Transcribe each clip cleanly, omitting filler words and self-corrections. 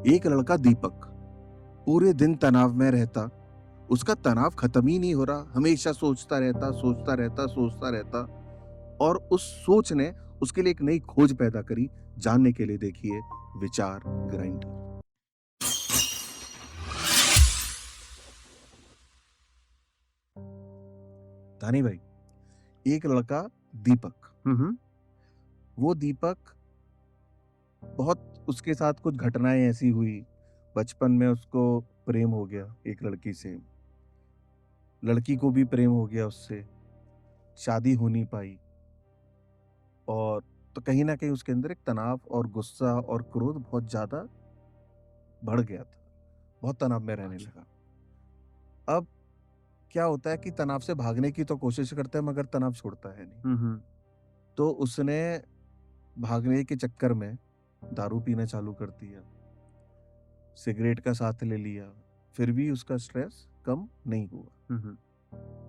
एक लड़का दीपक पूरे दिन तनाव में रहता। उसका तनाव खत्म ही नहीं हो रहा, हमेशा सोचता रहता, सोचता रहता, सोचता रहता। और उस सोच ने उसके लिए एक नई खोज पैदा करी। जानने के लिए देखिए विचार ग्राइंडर। धानी भाई, एक लड़का दीपक, हम्म। वो दीपक बहुत उसके साथ कुछ घटनाएं ऐसी हुई। बचपन में उसको प्रेम हो गया एक लड़की से, लड़की को भी प्रेम हो गया उससे, शादी हो नहीं पाई। और तो कहीं ना कहीं उसके अंदर एक तनाव और गुस्सा और क्रोध बहुत ज्यादा बढ़ गया था, बहुत तनाव में रहने अच्छा। लगा। अब क्या होता है कि तनाव से भागने की तो कोशिश करता है मगर तनाव छोड़ता है नहीं। हम्म। तो उसने भागने के चक्कर में दारू पीना चालू कर दिया, सिगरेट का साथ ले लिया, फिर भी उसका स्ट्रेस कम नहीं हुआ। हम्म।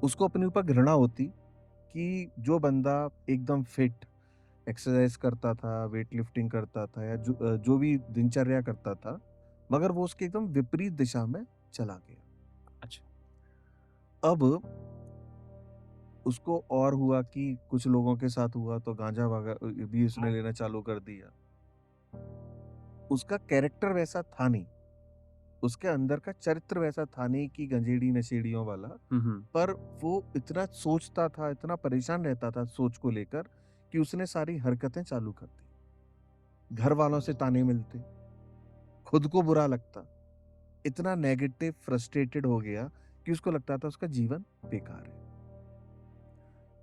उसको अपने ऊपर घृणा होती कि जो बंदा एकदम फिट, एक्सरसाइज करता था, वेट लिफ्टिंग करता था या जो भी दिनचर्या करता था, मगर वो उसके एकदम विपरीत दिशा में चला गया। अच्छा। अब उसको और हुआ कि कुछ लोगों के साथ हुआ तो गांजा वागा भी उसने लेना चालू कर दिया। उसका कैरेक्टर वैसा था नहीं, उसके अंदर का चरित्र वैसा था नहीं कि गंजेड़ी नशेड़ियों वाला। हम्म। पर वो इतना सोचता था, इतना परेशान रहता था सोच को लेकर कि उसने सारी हरकतें चालू कर दी। घर वालों से ताने मिलते, खुद को बुरा लगता, इतना नेगेटिव फ्रस्ट्रेटेड हो गया कि उसको लगता था उसका जीवन बेकार है।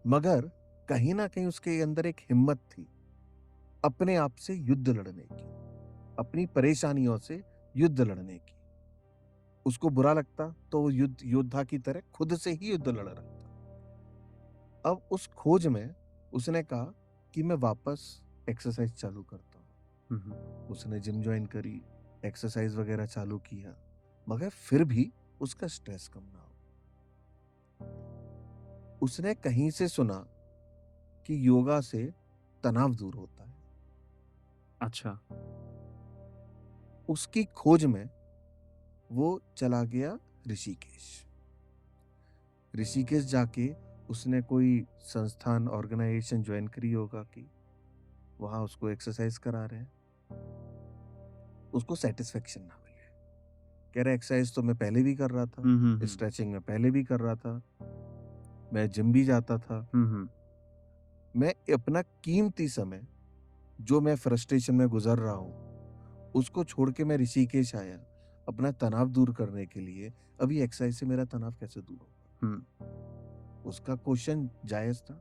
मगर कहीं ना कहीं उसके अंदर एक हिम्मत थी अपने आप से युद्ध लड़ने की, अपनी परेशानियों से युद्ध लड़ने की। उसको बुरा लगता तो वो युद्ध योद्धा की तरह खुद से ही युद्ध लड़ रहा था। अब उस खोज में उसने कहा कि मैं वापस एक्सरसाइज चालू करता हूँ। हम्म। उसने जिम ज्वाइन करी, एक्सरसाइज वगैरह चालू किया, मगर फिर भी उसका स्ट्रेस कम ना हो। उसने कहीं से सुना कि योगा से तनाव दूर होता है। अच्छा। उसकी खोज में वो चला गया ऋषिकेश। ऋषिकेश जाके उसने कोई संस्थान, ऑर्गेनाइजेशन ज्वाइन करी योगा की। वहां उसको एक्सरसाइज करा रहे हैं, उसको सेटिस्फेक्शन ना मिले। कह रहे एक्सरसाइज तो मैं पहले भी कर रहा था, हम्म। स्ट्रेचिंग में पहले भी कर रहा था, मैं जिम भी जाता था। हम्म। मैं अपना कीमती समय जो मैं फ्रस्ट्रेशन में गुजर रहा हूँ उसको छोड़ के मैं ऋषिकेश आया अपना तनाव दूर करने के लिए। अभी एक्सरसाइज से मेरा तनाव कैसे दूर होगा? हम्म। उसका क्वेश्चन जायज था।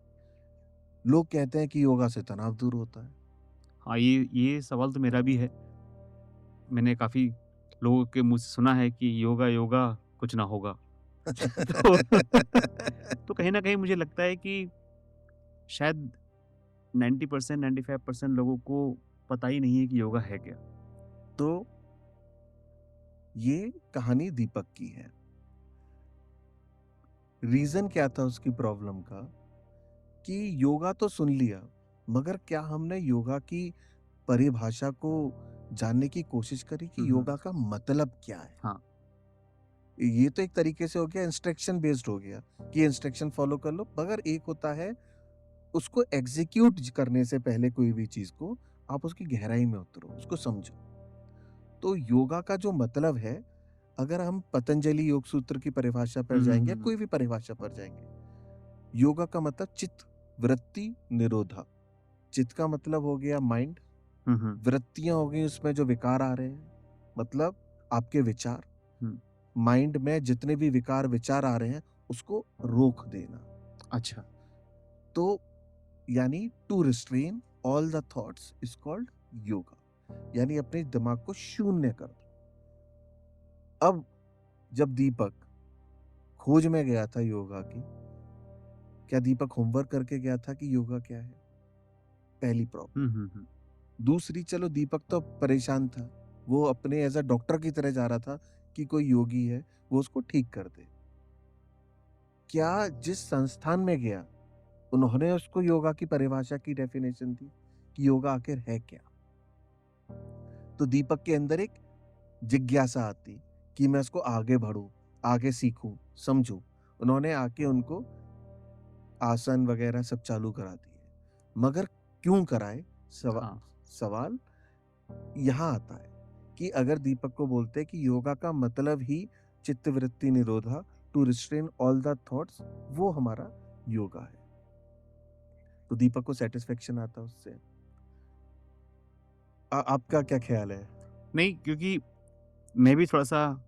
लोग कहते हैं कि योगा से तनाव दूर होता है। हाँ, ये सवाल तो मेरा भी है। मैंने काफी लोगों के मुंह से सुना है कि योगा योगा कुछ ना होगा। तो तो कहीं ना कहीं मुझे लगता है कि शायद 90% 95% लोगों को पता ही नहीं है कि योगा है क्या। तो ये कहानी दीपक की है। रीजन क्या था उसकी प्रॉब्लम का कि योगा तो सुन लिया, मगर क्या हमने योगा की परिभाषा को जानने की कोशिश करी कि हम्म। योगा का मतलब क्या है? हाँ। ये तो एक तरीके से हो गया, इंस्ट्रक्शन बेस्ड हो गया कि इंस्ट्रक्शन फॉलो कर लो, मगर एक होता है उसको एग्जीक्यूट करने से पहले कोई भी चीज को आप उसकी गहराई में उतरो, उसको समझो। तो योगा का जो मतलब है, अगर हम पतंजलि योग सूत्र की परिभाषा पर जाएंगे या हम्म। कोई भी परिभाषा पर जाएंगे, योगा का मतलब चित्त वृत्ति निरोधा। चित्त का मतलब हो गया माइंड, हम्म। वृत्तियां हो गई उसमें जो विकार आ रहे हैं, मतलब आपके विचार। हम्म। माइंड में जितने भी विकार विचार आ रहे हैं उसको रोक देना। अच्छा। तो यानी to restrain all the thoughts is called yoga, यानी अपने दिमाग को शून्य कर दो। अब जब दीपक खोज में गया था योगा की, क्या दीपक होमवर्क करके गया था कि योगा क्या है? पहली प्रॉब्लम। हम्म। दूसरी, चलो दीपक तो परेशान था, वो अपने एज अ डॉक्टर की तरह जा रहा था कि कोई योगी है वो उसको ठीक कर दे। क्या जिस संस्थान में गया उन्होंने उसको योगा की परिभाषा की डेफिनेशन दी कि योगा आखिर है क्या? तो दीपक के अंदर एक जिज्ञासा आती कि मैं इसको आगे बढ़ूँ, आगे सीखूँ, समझूँ। उन्होंने आके उनको आसन वगैरह सब चालू करा दिए। मगर क्यों कराए? सवा हाँ, सवाल यहाँ आता है कि अगर दीपक को बोलते हैं कि योगा का मतलब ही चित्तवृत्ति निरोधा, to restrain all the thoughts, वो हमारा योगा है। तो दीपक को सैटिस्फैक्शन आता है उससे। आपका क्या ख्याल है? नहीं क्योंकि मैं भी थोड़ा-सा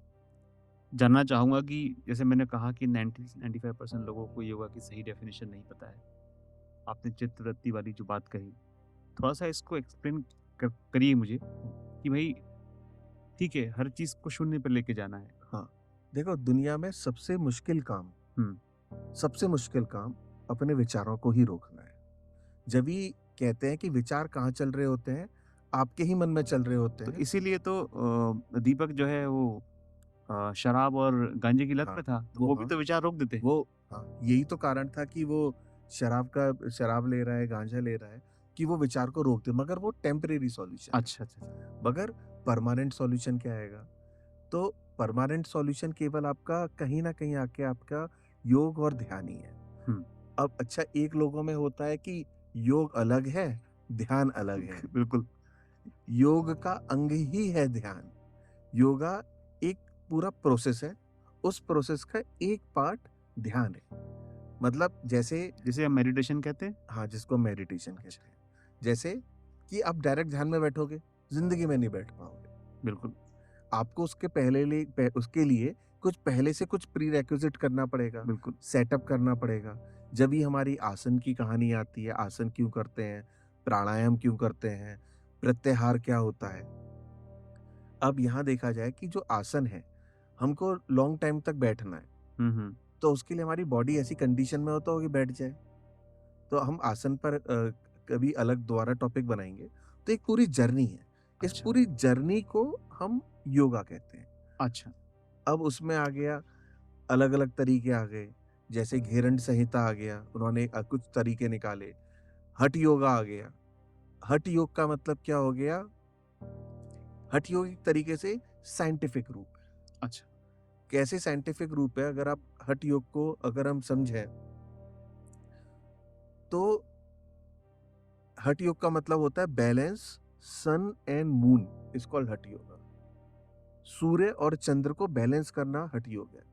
जानना चाहूँगा कि जैसे मैंने कहा कि 90-95% लोगों को योगा की सही डेफ़िनेशन नहीं पता है। आपने चित्तवृत्ति वाली जो बात कही, थोड़ा-सा इसको एक्सप्लेन करिए मुझे कि भई ठीक है, हर चीज़ को शून्य पे लेके जाना है। हाँ, देखो दुनिया में हुँ, सबसे मुश्किल काम अपने विचारों को ही रोकना है। जब भी कहते हैं कि विचार कहाँ चल रहे होते हैं, आपके ही मन में चल रहे होते तो हैं। इसीलिए तो दीपक जो है वो शराब और गांजे की लत हाँ, में था, तो वो वो भी हाँ, तो विचार रोक देते। वो हाँ, यही तो कारण था कि वो शराब ले रहा है, गांजा ले रहा है, कि वो विचार को रोक दे, मगर वो टेम्परेरी सॉल्यूशन है। अच्छा, अच्छा, अच्छा। मगर परमानेंट सॉल्यूशन क्या आएगा? तो परमानेंट सॉल्यूशन केवल आपका कहीं न कहीं आके आपका योग और ध्यान ही है। हुँ, अब अच्छा, एक लोगों में होता है कि योग अलग है, ध्यान अलग है। बिल्कुल। योग का अंग ही है ध्यान। योगा एक पूरा प्रोसेस है, उस प्रोसेस का एक पार्ट ध्यान है। मतलब जैसे जिसे हम मेडिटेशन कहते हैं? हाँ, जिसको मेडिटेशन अच्छा, कहते हैं। जैसे कि आप डायरेक्ट ध्यान में बैठोगे, ज़िंदगी में नहीं बैठ पाओगे। बिल्कुल। आपको उसके लिए कुछ पहले से कुछ प्रीरेक्विज़िट करना पड़ेगा, बिल्कुल। सेटअप करना पड़ेगा। जब ही हमारी आसन की कहानी आती है, आसन क्यों करते हैं, प्राणायाम क्यों करते हैं, प्रत्याहार क्या होता है। अब यहाँ देखा जाए कि जो आसन है, हमको लॉन्ग टाइम तक बैठना है, हुँ, हुँ। तो उसके लिए हमारी बॉडी ऐसी कंडीशन में हो तो कि बैठ जाए। तो हम आसन पर कभी अलग दोबारा टॉपिक बनाएँगे। तो एक पूरी जर्नी है। इस अच्छा, पूरी जर्नी को हम योगा कहते हैं। अच्छा, अब उसमें आ गया, अलग-अलग तरीके आ गए। जैसे घेरंड संहिता आ गया, उन्होंने कुछ तरीके निकाले। हठ योगा आ गया। हठ योग का मतलब क्या हो गया? हठ योग एक तरीके से साइंटिफिक रूप है। अच्छा। कैसे साइंटिफिक रूप है? अगर आप हठ योग को अगर हम समझें, तो हठ योग का मतलब होता है balance sun and moon, is called Hatha yoga. सूर्य और चंद्र को बैलेंस करना हठ योग है।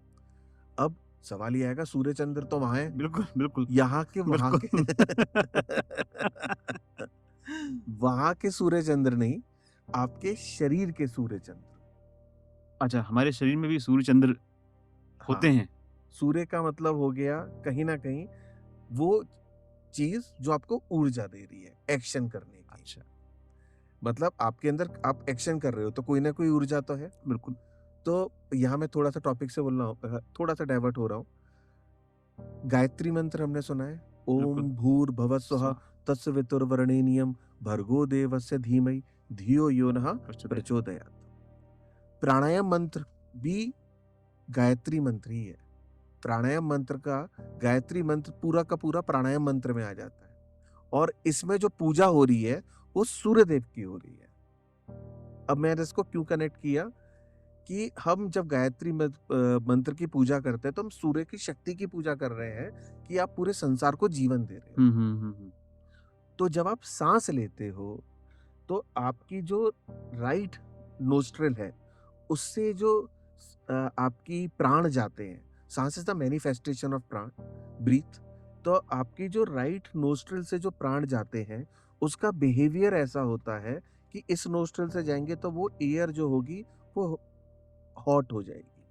अब सवाल ये आएगा, सूर्य चंद्र तो वहां है, बिल्कुल, बिल्कुल, यहाँ के वहां के बिल्कुल। वहां के सूर्य चंद्र नहीं, आपके शरीर के सूर्य चंद्र। अच्छा, हमारे शरीर में भी सूर्य-चंद्र हाँ, होते हैं। सूर्य का मतलब हो गया कहीं ना कहीं वो चीज जो आपको ऊर्जा दे रही है एक्शन करने की। अच्छा, मतलब आपके अंदर आप एक्शन कर रहे हो तो कोई ना कोई ऊर्जा तो है। बिल्कुल, तो यहाँ मैं थोड़ा सा टॉपिक से बोल रहा हूँ, थोड़ा सा डाइवर्ट हो रहा हूँ। गायत्री मंत्र हमने सुना है, बिल्कुल। ओम भूर भवस्वः स्वाहा तत्सवितुर्वरेण्यम भर्गो देवस्य धीमहि धियो यो नः प्रचोदयात्। प्रचोदयात्। प्राणायाम मंत्र भी गायत्री मंत्र ही है। प्राणायाम मंत्र का गायत्री मंत्र पूरा का पूरा प्राणायाम मंत्र में आ जाता है, और इसमें जो पूजा हो रही है वो सूर्य देव की हो रही है। अब मैंने इसको क्यों कनेक्ट किया कि हम जब मंत्र की पूजा करते हैं तो हम सूर्य की शक्ति की पूजा कर रहे हैं कि आप पूरे संसार को जीवन दे रहे हो। हुँ, हुँ, हुँ, हुँ। तो जब आप सांस लेते हो तो आपकी जो राइट नोस्ट्रल है, उससे जो आपकी प्राण जाते हैं, सांस इज द मैनिफेस्टेशन ऑफ प्राण, ब्रीथ। तो आपकी जो राइट नोस्ट्रल से जो प्राण जाते हैं, उसका बिहेवियर ऐसा होता है कि इस नोस्ट्रल से जाएंगे तो वो एयर जो होगी वो हॉट हो जाएगी।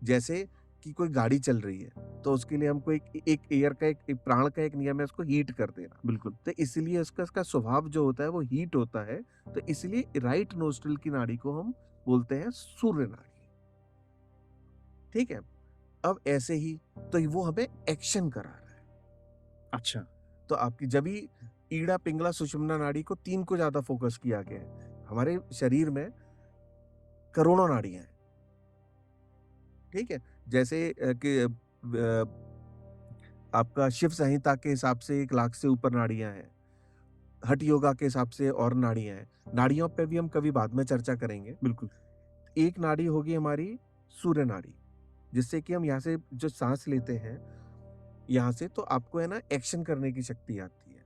जैसे कि कोई गाड़ी चल रही है, तो उसके लिए हमको एक एक एयर का एक प्राण का एक नियम है, उसको हीट कर देना। बिल्कुल, तो इसलिए उसका उसका स्वभाव जो होता है वो हीट होता है। तो इसलिए राइट नोस्ट्रल की नाड़ी को हम बोलते हैं सूर्य नाड़ी। ठीक है? अब ऐसे ही तो वो हमें एक्शन करा रहा है। अच्छा, तो आपकी जब भी ईड़ा, पिंगला, सुषुम्ना नाड़ी को 3 को ज़्यादा फ़ोकस किया गया है। हमारे शरीर में करोड़ों नाड़ियाँ हैं। ठीक है? जैसे आपका शिव संहिता के हिसाब से 1 लाख से ऊपर नाड़ियाँ हैं। हठ योगा के हिसाब से और नाड़ियाँ हैं। नाड़ियों पे भी हम कभी बाद में चर्चा करेंगे। बिल्कुल। एक नाड़ी होगी हमारी सूर्य नाड़ी, जिससे कि हम यहाँ से जो साँस लेते हैं, यहाँ से तो आपको है ना एक्शन करने की शक्ति आती है।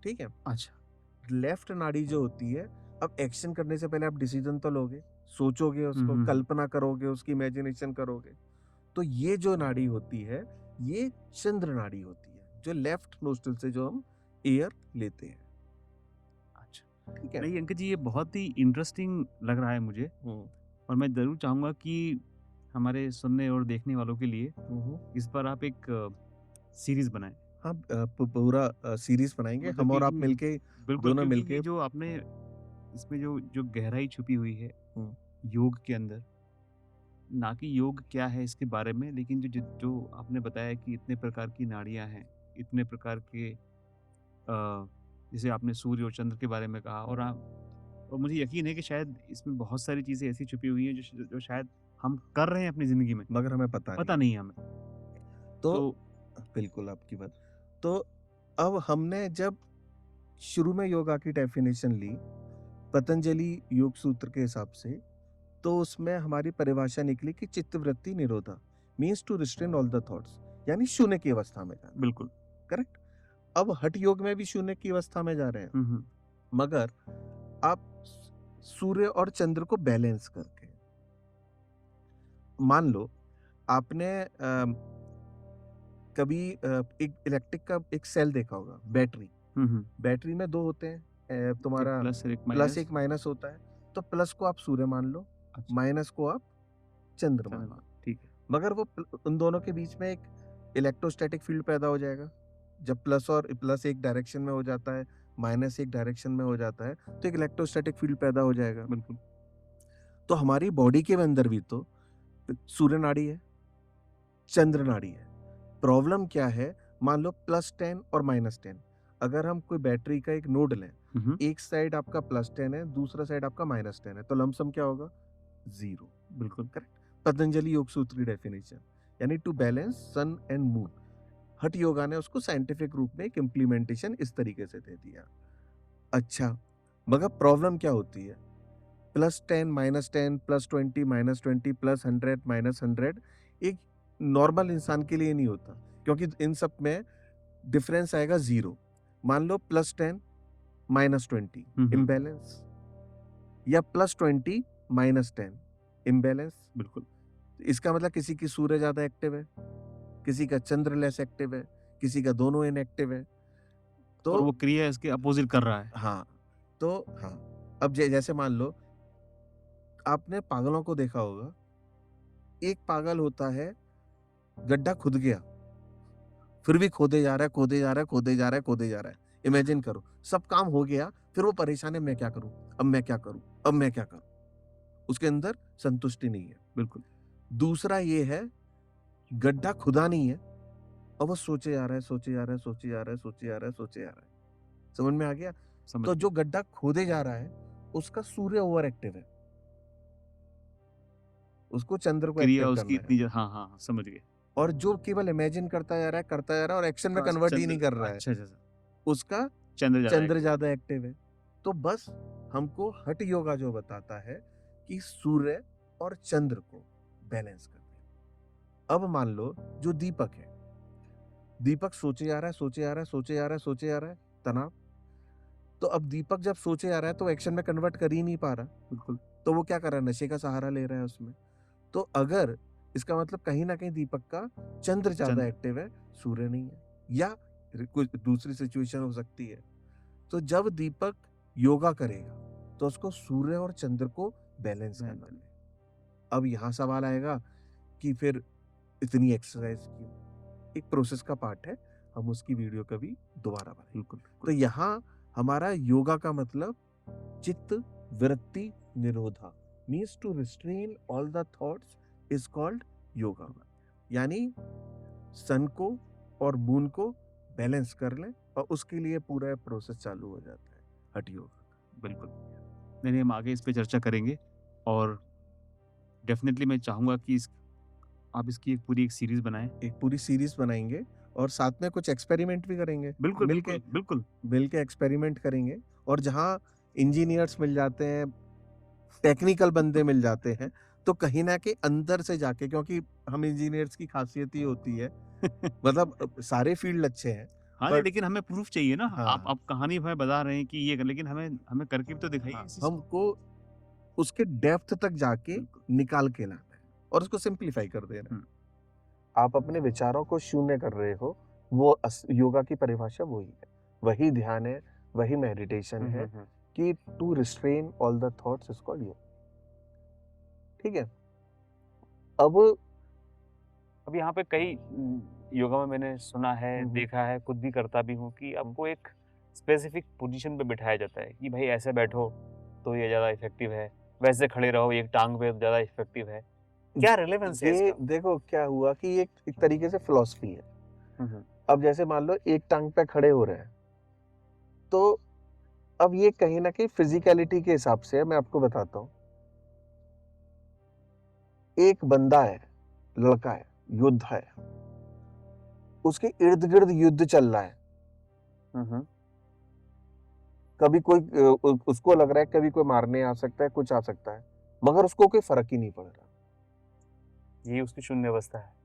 ठीक है? अच्छा। लेफ्ट नाड़ी जो होती है, अब एक्शन करने से पहले आप डिसीजन तो लोगे, सोचोगे हुँ, उसको, हुँ, हुँ। कल्पना करोगे, उसकी इमेजिनेशन करोगे। तो ये जो नाड़ी होती है, ये चंद्र नाड़ी होती है, जो लेफ्ट नोस्ट्रिल से जो हम एयर लेते हैं। अच्छा। ठीक है? नहीं अंकल जी, ये बहुत ही इंटरेस्टिंग लग रहा है मुझे हुँ। और मैं ज़रूर चाहूँगा कि हमारे सुनने और देखने वालों के लिए हुँ, हुँ। इस पर आप एक सीरीज़ बनाएँ। हाँ, पूरा सीरीज़ बनाएँगे मतलब हम और आप क्योंकि मिलके, बिल्कुल, दोनों क्योंकि मिलके। ये जो आपने इसमें जो गहराई छुपी हुई है हुँ। योग के अंदर, ना कि योग क्या है इसके बारे में, लेकिन जो आपने बताया कि इतने प्रकार की नाड़ियाँ हैं, इतने प्रकार के जैसे आपने सूर्य और चंद्र के बारे में कहा और मुझे यकीन है कि शायद इसमें बहुत सारी चीज़ें ऐसी छुपी हुई हैं जो शायद हम कर रहे हैं अपनी ज़िंदगी में, मगर हमें पता नहीं पता है। नहीं है हमें। तो तो बिल्कुल आपकी बात। तो अब हमने जब शुरू में योगा की डेफिनेशन ली, पतंजलि योग सूत्र के हिसाब से, तो उसमें हमारी परिभाषा निकली कि चित्तवृत्ति निरोधा means to restrain all the thoughts, यानी शून्य की अवस्था में जाना। बिल्कुल। करेक्ट? अब हठ योग में भी शून्य की अवस्था में जा रहे हैं, हुँ, हुँ। मगर आप सूर्य और चंद्र को बैलेंस करके, मान लो आपने कभी एक इलेक्ट्रिक का एक सेल देखा होगा, बैटरी। हुँ, हुँ। बैटरी में दो होते हैं, एक तुम्हारा प्लस और एक प्लस माइनस। एक माइनस होता है। तो प्लस को आप सूर्य मान लो, अच्छा, माइनस को आप चंद्र मान चंद्रमा, लो। ठीक है। मगर वो उन दोनों के बीच में एक इलेक्ट्रोस्टैटिक फील्ड पैदा हो जाएगा। जब प्लस एक डायरेक्शन में हो जाता है, माइनस एक डायरेक्शन में हो जाता है, तो एक इलेक्ट्रोस्टैटिक फील्ड पैदा हो जाएगा। बिल्कुल। तो हमारी बॉडी के अंदर भी तो सूर्य नाड़ी है, चंद्र नाड़ी है। प्रॉब्लम क्या है? मान लो +10 और -10, अगर हम कोई बैटरी का एक नोड लें, हुँ, हुँ। एक साइड आपका +10 है, दूसरा साइड आपका -10 है, तो लमसम क्या होगा? 0। बिल्कुल। करेक्ट? पतंजलि योग सूत्र की डेफिनेशन, यानी to balance sun and moon. Hatha yoga ने उसको साइंटिफिक रूप में एक इम्प्लीमेंटेशन इस तरीके से दे दिया। अच्छा, मगर प्रॉब्लम क्या होती है? +10, -10, +20, -20, +100, -100 एक नॉर्मल इंसान के लिए नहीं होता, क्योंकि इन सब में डिफरेंस आएगा 0। मान लो +10, -20 हुँ, हुँ। इम्बैलेंस, या +20, -10 इम्बैलेंस। बिल्कुल। इसका मतलब किसी की सूर्य ज़्यादा एक्टिव है, किसी का चंद्र लेस एक्टिव है, किसी का दोनों इनएक्टिव है। और तो वो क्रिया इसके अपोज़िट कर रहा है। हाँ, तो हाँ, अब जैसे मान लो आपने पागलों को देखा होगा, एक पागल होता है, गड्ढा खुद गया, फिर भी खोदे जा रहा है, खोदे जा रहा है, खोदे जा रहा है, खोदे जा रहा है। इमेजिन करो, सब काम हो गया, फिर वो परेशान है, मैं क्या करूँ? अब मैं क्या करूँ? अब मैं क्या करूँ? उसके अंदर संतुष्टि नहीं है। बिल्कुल। दूसरा ये है, गड्ढा खुदा नहीं है और वो सोचे जा रहा है, सोचे जा रहा है, सोचे जा रहा है, सोचे जा रहा है, सोचे जा रहा है। समझ में आ गया? समझ तो गया। जो गड्ढा खोदे जा रहा है, उसका सूर्य ओवर एक्टिव है, उसको चंद्र को क्रिया एक्टिव उसकी करना है। इतनी हाँ, हाँ, हाँ, समझ गए। और जो केवल इमेजिन करता जा रहा है, करता जा रहा है और एक्शन में उसका कन्वर्ट ही चंद्र नहीं कर रहा है, अच्छा, अच्छा, अच्छा। उसका चंद्र ज़्यादा चंद्र एक्टिव है। ज़्यादा एक्टिव है। तो बस हमको हठ योगा जो बताता है कि सूर्य और चंद्र को बैलेंस कर दें। अब मान लो जो दीपक है, दीपक सोचे जा रहा है, सोचे जा रहा है, सोचे जा रहा है, सोचे जा रहा है, तनाव। तो अब दीपक जब सोचे जा रहा है तो एक्शन में कन्वर्ट कर ही नहीं पा रहा, बिल्कुल। तो वो क्या कर रहा है? नशे का सहारा ले रहा है उसमें। तो अगर इसका मतलब कहीं न कहीं दीपक का चंद्र ज़्यादा चंद्र एक्टिव है, सूर्य नहीं है, या कोई दूसरी सिचुएशन हो सकती है। तो जब दीपक योगा करेगा, तो उसको सूर्य और चंद्र को बैलेंस करना बेहतर। पड़ेगा। अब यहाँ सवाल आएगा कि फिर इतनी एक्सरसाइज क्यों? एक प्रोसेस का पार्ट है, हम उसकी वीडियो कभी दोबारा बनाएँगे। बिल्कुल, तो बिल्कुल। यहाँ हमारा योगा का मतलब चित्त वृत्ति निरोधा means to restrain all the thoughts is called yoga. यानी सन को और मून को बैलेंस कर लें और उसके लिए पूरा प्रोसेस चालू हो जाता है हठ योगा का। बिल्कुल। नहीं, नहीं, हम आगे इस पे चर्चा करेंगे और डेफ़िनेटली मैं चाहूँगा कि इस आप इसकी एक पूरी एक सीरीज़ बनाएँ। एक पूरी सीरीज बनाएंगे और साथ में कुछ एक्सपेरिमेंट भी करेंगे। बिल्कुल, मिलके बिल्कुल, बिल्कुल। मिलके एक्सपेरिमेंट करेंगे और जहाँ इंजीनियर्स मिल जाते हैं, टेक्निकल बंदे मिल जाते हैं, तो कहीं न कहीं अंदर से जाके क्योंकि हम इंजीनियर्स की खासियत ये होती है मतलब सारे फील्ड अच्छे हैं, हाँ जी, बट लेकिन हमें प्रूफ़ चाहिए ना। हाँ, आप कहानी भर बता रहे हैं कि ये कर, लेकिन हमें हमें करके भी तो दिखाइए हाँ, इस चीज़ को। हमको उसके डेप्थ तक जाके बिल्कुल। निकाल के लाना है और उसको सिंप्लीफाई कर देना है। हुँ। आप अपने विचारों को शून्य कर रहे हो, वो योगा की परिभाषा वही है। वही ध्यान है, वही मेडिटेशन हुँ, है हुँ, हुँ। कि to restrain all the thoughts is called yoga. ठीक है? अब अब यहाँ पे कई योगा में मैंने सुना है, हुँ, हुँ, देखा है, खुद भी करता भी हूँ कि हुँ। आपको एक स्पेसिफ़िक पोज़ीशन पे बिठाया जाता है कि भाई ऐसे बैठो तो ये ज़्यादा इफ़ेक्टिव है, वैसे खड़े रहो एक टाँग पे ज़्यादा इफ़ेक्टिव है। क्या रिलेवेंस है ये इसका? देखो क्या हुआ कि ये एक तरीके से फिलॉसफी है। हुँ, हुँ। अब जैसे मान लो एक टाँग पे खड़े हो रहे हैं, तो अब ये कहीं न कहीं फिज़िकैलिटी के हिसाब से है, मैं आपको बताता हूँ। एक बंदा है, लड़का है, योद्धा है, उसके इर्द-गिर्द युद्ध चल रहा है। हुँ, हुँ। कभी कोई उसको लग रहा है कभी कोई मारने आ सकता है, कुछ आ सकता है, मगर उसको कोई फ़र्क ही नहीं पड़ रहा। ये उसकी शून्य अवस्था है।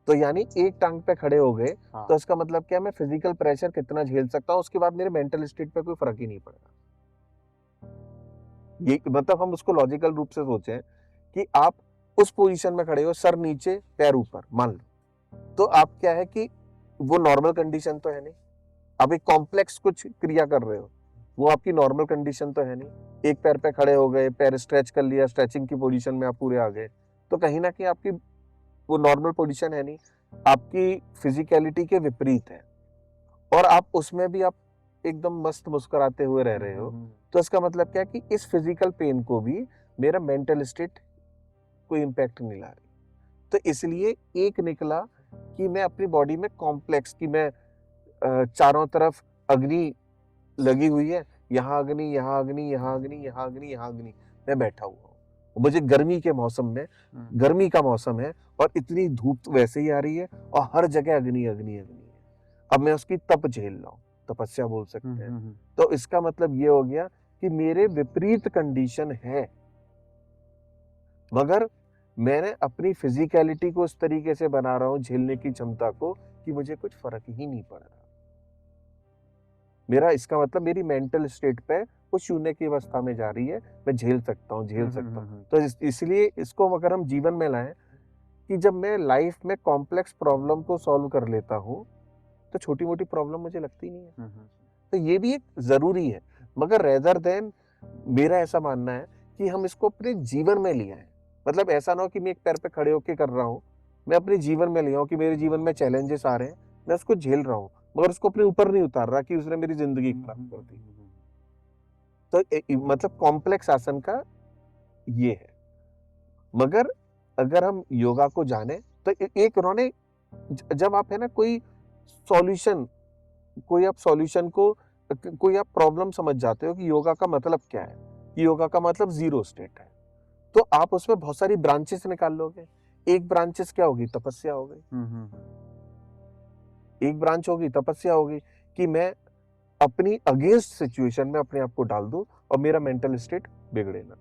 तो यानी एक टाँग पे खड़े हो गए, हाँ। तो इसका मतलब क्या है मैं फिज़िकल प्रेशर कितना झेल सकता हूँ, उसके बाद मेरे मेंटल स्टेट पे कोई फ़र्क ही नहीं पड़ रहा। ये मतलब हम उसको लॉजिकल रूप से सोचें कि आप उस पोज़ीशन में खड़े हो, सर नीचे, पैर ऊपर, मान लो। तो आप क्या है कि वो नॉर्मल कंडीशन तो है नहीं। आप एक कॉम्प्लेक्स कुछ क्रिया कर रहे हो, वो आपकी नॉर्मल कंडीशन तो है नहीं। एक पैर पे खड़े हो गए, पैर स्ट्रेच कर लिया, स्ट्रेचिंग की पोज़ीशन में आप पूरे आ गए। तो कहीं न कहीं आपकी वो नॉर्मल पोज़ीशन है नहीं, आपकी फिज़िकैलिटी के विपरीत है और आप उसमें भी आप एकदम मस्त मुस्कुराते हुए रह हुँ, रहे हुँ, हो। हुँ। तो इसका मतलब क्या है कि इस फिज़िकल पेन को भी मेरा मेंटल स्टेट कोई इम्पैक्ट नहीं ला रही। तो इसलिए एक निकला कि मैं अपनी बॉडी में कॉम्प्लेक्स कि मैं चारों तरफ अग्नि लगी हुई है, यहाँ अग्नि, यहाँ अग्नि, यहाँ अग्नि, यहाँ अग्नि, यहाँ अग्नि, मैं बैठा हुआ हूँ। मुझे गर्मी के मौसम में हुँ। गर्मी का मौसम है और इतनी धूप तो वैसे ही आ रही है और हर जगह अग्नि, अग्नि, अग्नि है। अब मैं उसकी तप झेल रहा हूँ, तपस्या बोल हुँ, सकते हैं। हुँ, हुँ। तो इसका मतलब ये हो गया कि मेरे विपरीत कंडीशन है, मगर मैंने अपनी फिज़िकैलिटी को इस तरीके से बना रहा हूँ झेलने की क्षमता को कि मुझे कुछ फ़र्क ही नहीं पड़ रहा। मेरा इसका मतलब मेरी मेंटल स्टेट पे वो शून्य की अवस्था में जा रही है, मैं झेल सकता हूँ, झेल हुँ, हुँ, सकता हुँ, हूँ। हुँ। तो इसलिए इसको अगर हम जीवन में लाएँ कि जब मैं लाइफ़ में कॉम्प्लेक्स प्रॉब्लम को सॉल्व कर लेता हूँ, तो छोटी-मोटी प्रॉब्लम मुझे लगती नहीं है। हुँ, हुँ। तो ये भी एक ज़रूरी है, मगर रेदर देन मेरा ऐसा मानना है कि हम इसको अपने जीवन में ले आएँ। मतलब ऐसा ना हो कि मैं एक पैर पे खड़े होके कर रहा हूँ, मैं अपने जीवन में ले आऊँ कि मेरे जीवन में चैलेंजेस आ रहे हैं, मैं उसको झेल रहा हूँ, मगर उसको अपने ऊपर नहीं उतार रहा कि उसने मेरी ज़िंदगी हुँ, खराब हुँ, कर हुँ, दी। हुँ, हुँ। तो मतलब कॉम्प्लेक्स आसन का ये है। मगर अगर हम योगा को जाने तो एक उन्होंने जब आप है ना सॉल्यूशन कोई आप सॉल्यूशन को कोई आप प्रॉब्लम समझ जाते हो कि योगा का मतलब क्या है, कि योगा का मतलब जीरो स्टेट है, तो आप उसमें बहुत सारी ब्रांचेस निकाल लोगे। एक ब्रांचेस क्या होगी, तपस्या हो गई। हुँ, हुँ, हुँ। एक ब्रांच होगी तपस्या होगी कि मैं अपनी अगेंस्ट सिचुएशन में अपने आप को डाल दूं और मेरा मेंटल स्टेट बिगड़े ना।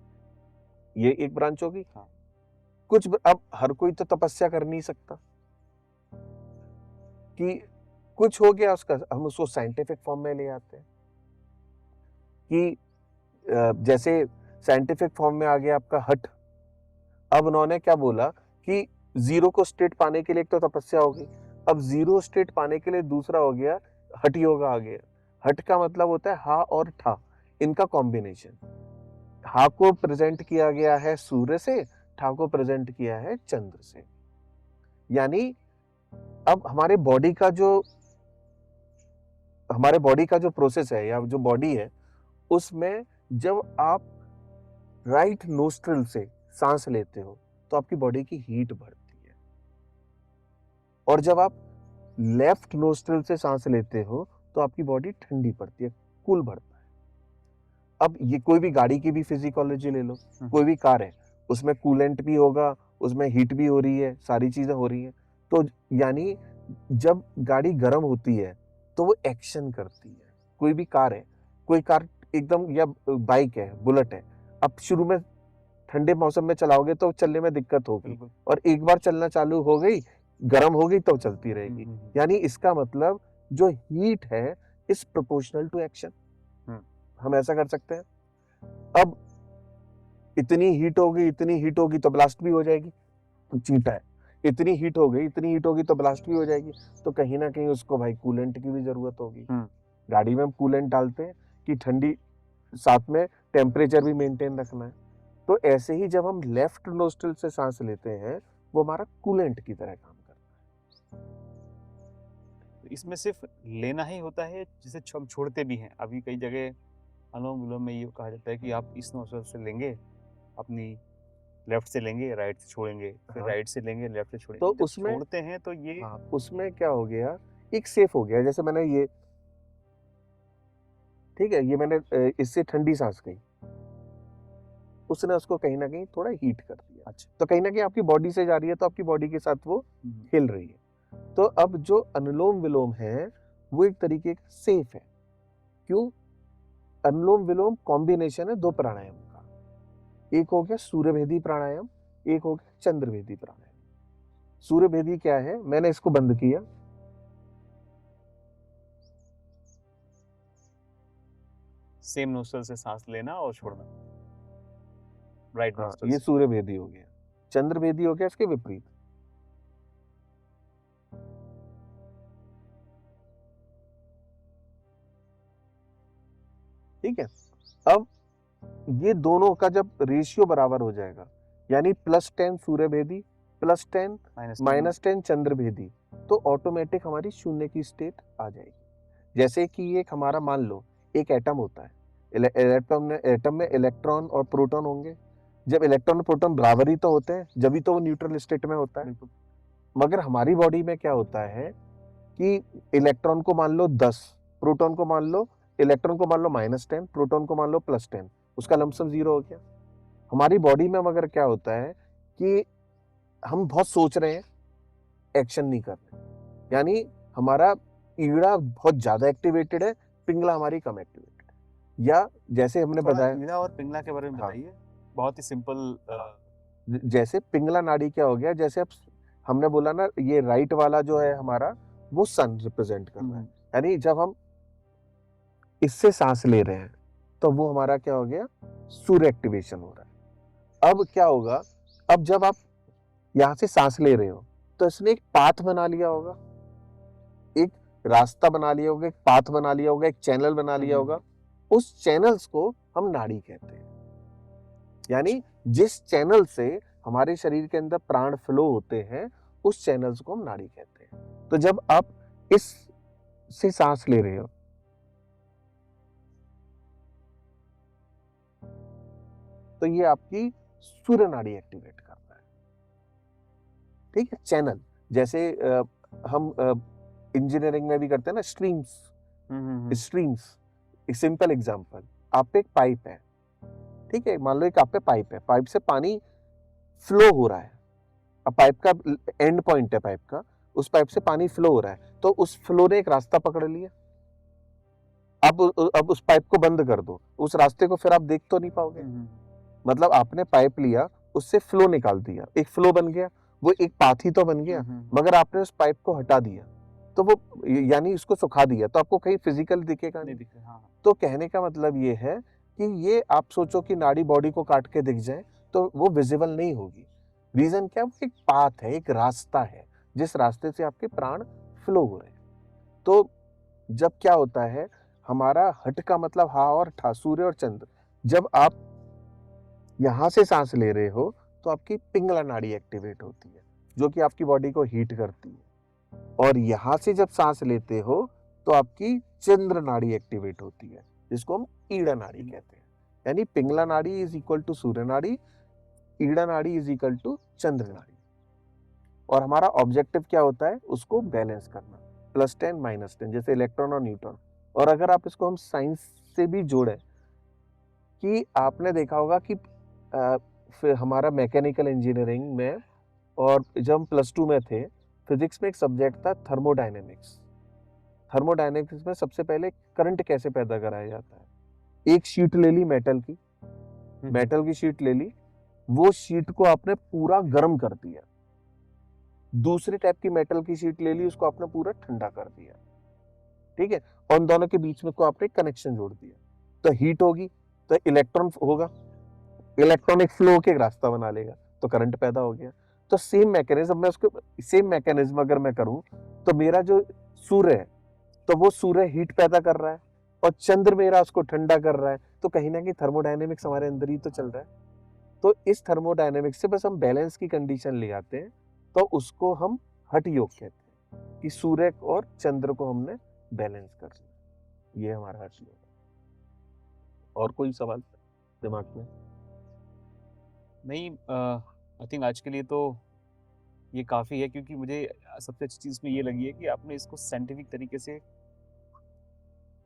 ये एक ब्रांच होगी। हाँ। अब हर कोई तो तपस्या कर नहीं सकता कि कुछ हो गया उसका हम उसको साइंटिफिक फॉर्म में ले आते हैं कि जैसे साइंटिफिक फॉर्म में आ गया आपका हठ। अब उन्होंने क्या बोला कि जीरो को स्टेट पाने के लिए एक तो तपस्या होगी, अब जीरो स्टेट पाने के लिए दूसरा हो गया हठ योगा आ गया। हठ का मतलब होता है हा और ठा, इनका कॉम्बिनेशन। हा को प्रेजेंट किया गया है सूर्य से, ठा को प्रेजेंट किया है चंद्र से। यानी अब हमारे बॉडी का जो प्रोसेस है या जो बॉडी है, उसमें जब आप राइट नोस्ट्रिल से सांस लेते हो, तो आपकी बॉडी की हीट बढ़ती है और जब आप लेफ्ट नोस्ट्रिल से सांस लेते हो, तो आपकी बॉडी ठंडी पड़ती है, कूल बढ़ता है। अब ये कोई भी गाड़ी की भी फिजियोलॉजी ले लो, हुँ, कोई हुँ। भी कार है, उसमें कूलेंट भी होगा, उसमें हीट भी हो रही है, सारी चीजें हो रही हैं। तो यानी जब गाड़ी गर्म होती है तो वो एक्शन करती है। कोई भी कार है, कोई कार एकदम, या बाइक है, बुलेट है, अब शुरू में ठंडे मौसम में चलाओगे तो चलने में दिक्कत होगी, बिल्कुल। और एक बार चलना चालू हो गई, गर्म हो गई तो चलती रहेगी। यानी इसका मतलब जो हीट है इज प्रोपोर्शनल टू एक्शन। हम ऐसा कर सकते हैं। अब इतनी हीट होगी तो ब्लास्ट भी हो जाएगी, चीटा है, इतनी हीट हो गई, इतनी हीट होगी तो ब्लास्ट भी हो जाएगी, तो कहीं ना कहीं उसको भाई कूलेंट की भी जरूरत होगी। गाड़ी में हम कूलेंट डालते हैं कि ठंडी, साथ में टेम्परेचर भी मेंटेन रखना है। तो ऐसे ही जब हम लेफ्ट नोस्ट्रिल से सांस लेते हैं, वो हमारा कूलेंट की तरह काम करता तो इसमें सिर्फ लेना ही होता है जिसे हम छोड़ते भी हैं। अभी कई जगह अनुलोम विलोम में ये कहा जाता है कि आप इस नोस्ट्रिल से लेंगे, अपनी लेफ्ट से लेंगे, राइट से छोड़ेंगे, फिर हाँ। राइट से लेंगे, लेफ्ट से है। छोड़ेंगे। तो जब उसमें छोड़ते हैं तो ये हाँ, उसमें क्या हो गया, एक सेफ हो गया। जैसे मैंने ये, ठीक है, ये मैंने इससे ठंडी सांस गई, उसने उसको कहीं ना कहीं थोड़ा हीट कर दिया। अच्छा। तो कहीं ना कहीं आपकी बॉडी से जा रही है, तो आपकी बॉडी के साथ वो हिल रही है। तो अब जो अनुलोम विलोम है वो एक तरीके का सेफ है। क्यों? अनुलोम विलोम कॉम्बिनेशन है दो प्राणायाम का। एक हो गया सूर्यभेदी प्राणायाम, एक हो गया चंद्रभेदी प्राणायाम। सूर्यभेदी क्या है, मैंने इसको बंद किया, सेम नोस्ट्रल से सांस लेना और छोड़ना, राइट हाँ, नोस्ट्रल ये से। सूर्यभेदी हो गया। चंद्रभेदी हो गया इसके विपरीत। ठीक है। अब ये दोनों का जब रेशियो बराबर हो जाएगा, यानी +10 सूर्यभेदी, +10 -10 चंद्रभेदी, तो ऑटोमेटिक हमारी शून्य की स्टेट आ जाएगी। जैसे कि एक हमारा, मान लो एक एटम होता है, एटम में इलेक्ट्रॉन और प्रोटॉन होंगे। जब इलेक्ट्रॉन और प्रोटॉन बराबर ही तो होते हैं, जब भी तो वो न्यूट्रल स्टेट में होता है। मगर हमारी बॉडी में क्या होता है कि इलेक्ट्रॉन को मान लो 10, प्रोटॉन को मान लो, इलेक्ट्रॉन को मान लो -10, प्रोटॉन को मान लो +10, उसका लमसम 0 हो गया। हमारी बॉडी में मगर क्या होता है कि हम बहुत सोच रहे हैं, एक्शन नहीं कर रहे, यानी हमारा ईड़ा बहुत ज्यादा एक्टिवेटेड है, पिंगला हमारी कम एक्टिवेटेड है। या जैसे हमने बताया, ईड़ा और पिंगला के बारे में हाँ, बताइए। बहुत ही सिंपल। जैसे पिंगला नाड़ी क्या हो गया, जैसे अब हमने बोला ना, ये राइट वाला जो है हमारा, वो सन रिप्रेजेंट कर रहा है। यानी जब हम इससे सांस ले रहे हैं तो वो हमारा क्या हो गया, सूर्य एक्टिवेशन हो रहा है। अब क्या होगा, अब जब आप यहां से सांस ले रहे हो तो इसने एक पाथ बना लिया होगा, एक रास्ता बना लिया होगा, एक पाथ बना लिया होगा, एक चैनल बना लिया होगा। उस चैनल्स को हम नाड़ी कहते हैं। यानी जिस चैनल से हमारे शरीर के अंदर प्राण फ्लो होते हैं, उस चैनल्स को हम नाड़ी कहते हैं। तो जब आप इस से सांस ले रहे हो, तो ये आपकी सूर्य नाड़ी एक्टिवेट कर रहा है। ठीक है, चैनल जैसे हम इंजीनियरिंग में भी करते हैं ना, स्ट्रीम्स। एक सिंपल एग्जांपल, आप पे एक पाइप है, ठीक है, मान लो एक आप पे पाइप है, पाइप से पानी फ्लो हो रहा है। अब पाइप का एंड पॉइंट है, पाइप का, उस पाइप से पानी फ्लो हो रहा है, तो उस फ्लो ने एक रास्ता पकड़ लिया। अब उस पाइप को बंद कर दो, उस रास्ते को फिर आप देख तो नहीं पाओगे। मतलब आपने पाइप लिया, उससे फ्लो निकाल दिया, एक फ्लो बन गया, वो एक पाथ ही तो बन गया, मगर आपने उस पाइप को हटा दिया, तो वो यानी उसको सुखा दिया, तो आपको कहीं फिजिकल दिखेगा नहीं। तो कहने का मतलब ये है कि ये आप सोचो कि नाड़ी बॉडी को काट के दिख जाए तो वो विजिबल नहीं होगी। रीजन क्या है, वो एक पाथ है, एक रास्ता है, जिस रास्ते से आपके प्राण फ्लो हो रहे हैं। तो जब क्या होता है, हमारा हट का मतलब हा और ठा, सूर्य और चंद्र, जब आप यहां से सांस ले रहे हो तो आपकी पिंगला नाड़ी एक्टिवेट होती है, जो कि आपकी बॉडी को हीट करती है। और यहां से जब सांस लेते हो तो आपकी चंद्र नाड़ी एक्टिवेट होती है, जिसको हम ईड़ा नाड़ी कहते हैं। यानी पिंगला नाड़ी इज इक्वल टू सूर्य नाड़ी, ईड़ा नाड़ी इज इक्वल टू चंद्र नाड़ी। और हमारा ऑब्जेक्टिव क्या होता है, उसको बैलेंस करना, +10 -10, जैसे इलेक्ट्रॉन और न्यूट्रॉन। और अगर आप इसको हम साइंस से भी जोड़ें, कि आपने देखा होगा कि फिर हमारा मैकेनिकल इंजीनियरिंग में, और जब हम +2 में थे फिजिक्स में एक सब्जेक्ट था थर्मोडायनेमिक्स। थर्मोडायनेमिक्स में सबसे पहले करंट कैसे पैदा कराया जाता है। एक शीट ले ली मेटल की, मेटल की शीट ले ली, वो शीट को आपने पूरा गर्म कर दिया। दूसरे टाइप की मेटल की शीट ले ली, उसको आपने पूरा ठंडा कर दिया, ठीक है। और उन दोनों के बीच में को आपने कनेक्शन जोड़ दिया, तो हीट होगी, तो इलेक्ट्रॉन होगा, इलेक्ट्रॉन एक फ्लो के एक रास्ता बना लेगा, तो करंट पैदा हो गया। तो सेम मैकेनिज्म, मैं उसको सेम मैकेनिज्म अगर मैं करूं, तो मेरा जो सूर्य है, तो वो सूर्य हीट पैदा कर रहा है और चंद्र मेरा उसको ठंडा कर रहा है, तो कहीं ना कहीं थर्मोडायनेमिक्स हमारे अंदर ही तो चल रहा है। तो इस थर्मोडायनेमिक्स से बस हम बैलेंस की कंडीशन ले आते हैं, तो उसको हम हठ योग कहते हैं कि सूर्य और चंद्र को हमने बैलेंस कर लिया, ये हमारा हठ योग है। और कोई सवाल दिमाग में? नहीं, आई थिंक आज के लिए तो ये काफ़ी है, क्योंकि मुझे सबसे अच्छी चीज़ में ये लगी है कि आपने इसको साइंटिफिक तरीके से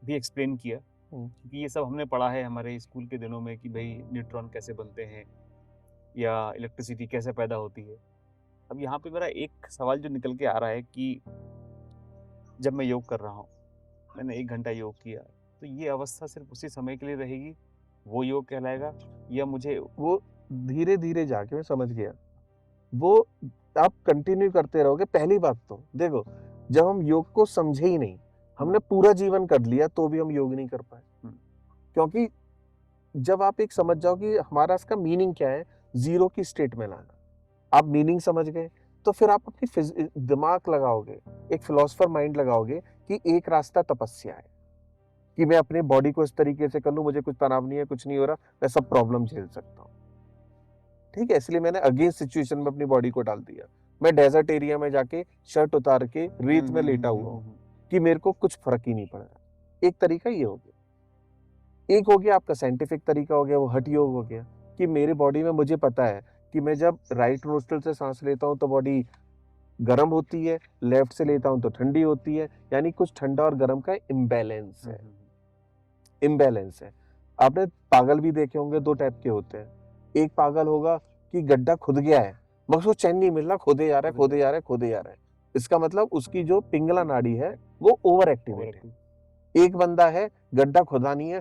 भी एक्सप्लेन किया। क्योंकि ये सब हमने पढ़ा है हमारे स्कूल के दिनों में कि भाई न्यूट्रॉन कैसे बनते हैं या इलेक्ट्रिसिटी कैसे पैदा होती है। अब यहाँ पे मेरा एक सवाल जो निकल के आ रहा है कि जब मैं योग कर रहा हूँ, मैंने 1 घंटा योग किया, तो ये अवस्था सिर्फ उसी समय के लिए रहेगी, वो योग कहलाएगा, या मुझे वो धीरे धीरे जाके, मैं समझ गया, वो आप कंटिन्यू करते रहोगे। पहली बात तो देखो, जब हम योग को समझे ही नहीं, हमने पूरा जीवन कर लिया, तो भी हम योग नहीं कर पाए। क्योंकि जब आप एक समझ जाओ कि हमारा इसका मीनिंग क्या है, जीरो की स्टेट में लाना, आप मीनिंग समझ गए, तो फिर आप अपनी दिमाग लगाओगे, एक फिलोसफर माइंड लगाओगे कि एक रास्ता तपस्या है, कि मैं अपने बॉडी को इस तरीके से कर लूं, मुझे कुछ तनाव नहीं है, कुछ नहीं हो रहा, मैं सब प्रॉब्लम झेल सकता हूँ, ठीक है। इसलिए मैंने अगेंस्ट सिचुएशन में अपनी बॉडी को डाल दिया। मैं डेजर्ट एरिया में जाके शर्ट उतार के रेत में लेटा हुआ हूँ कि मेरे को कुछ फर्क ही नहीं पड़ रहा। एक तरीका ये हो गया। एक हो गया आपका साइंटिफिक तरीका, हो गया वो हठ योग हो गया, कि मेरे बॉडी में मुझे पता है कि मैं जब राइट नोस्ट्रल से सांस लेता हूँ तो बॉडी गर्म होती है, लेफ्ट से लेता हूँ तो ठंडी होती है, यानी कुछ ठंडा और गर्म का इम्बैलेंस है, इम्बैलेंस है। आपने पागल भी देखे होंगे, दो टाइप के होते हैं। एक पागल होगा कि गड्ढा खुद गया है, मगर उसको चैन नहीं मिल रहा, खोदे जा रहा है, खोदे जा रहा है, खोदे जा रहा है। इसका मतलब उसकी जो पिंगला नाड़ी है वो ओवर एक्टिवेट है। एक बंदा है गड्ढा खुदा नहीं है,